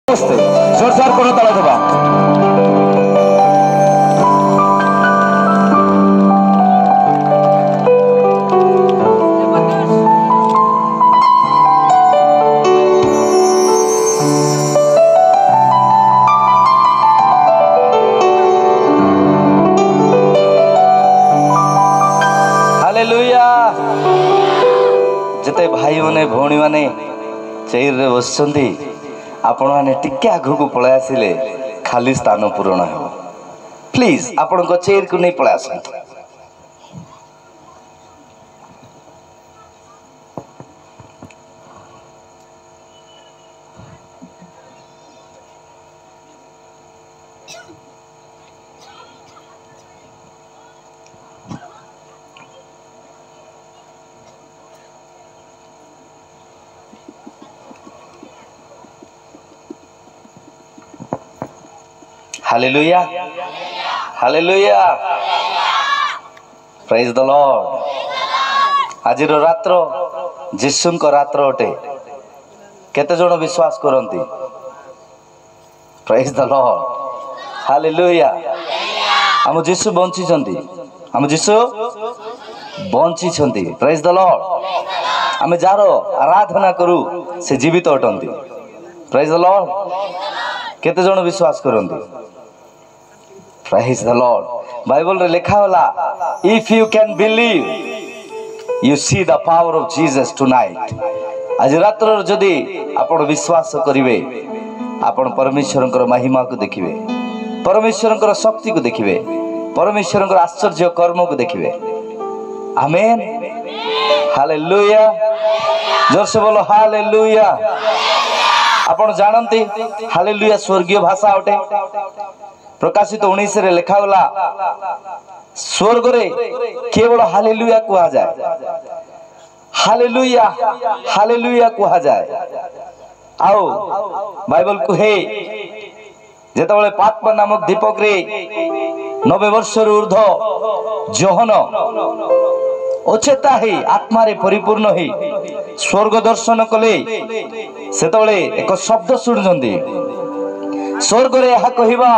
जोरदार करो ताला देवा। हालेलुया। जिते भाई माने भौणी माने चेयर रे बसचंदी आपण माने टिके आगु को पळे आसिले खाली स्थान पूर्ण हो। प्लीज आपण को चेयर को नहीं पळे आसंत। Hallelujah hallelujah praise the Lord. आज रात्र जीसु को रात्र अटे। केते जण विश्वास करंती? Praise the Lord hallelujah. हम जीसु बंची छंती, हम जीसु बंची छंती। Praise the Lord. हम जारो आराधना करू से जीवित अटंती। Praise the Lord. केते जण विश्वास करंती? Praise the Lord. बाइबल रे लिखा होला, if you can believe you see the power of Jesus tonight. आज रात्र जदि आपण विश्वास करिवे आपण परमेश्वरंकर महिमा को देखिवे, परमेश्वरंकर शक्ति को देखिवे, परमेश्वरंकर आश्चर्य कर्म को देखिवे। Amen hallelujah. जोर से बोलो हालेलुया। आपण जानंती हालेलुया स्वर्गीय भाषा अटे। प्रकाशित 19 रे लिखा होला, स्वर्ग रे केवल हालेलुया कुआ जाए, हालेलुया हालेलुया कुआ जाए। आओ बाइबल कुहे जेतबेले पात्मा नामक दीपक रे 90 वर्ष ऊर्ध्व जोहन अचेता ही आत्मा रे परिपूर्ण ही स्वर्ग दर्शन कले सेतबेले एक शब्द सुनजंती, स्वर्ग रे यह कहिबा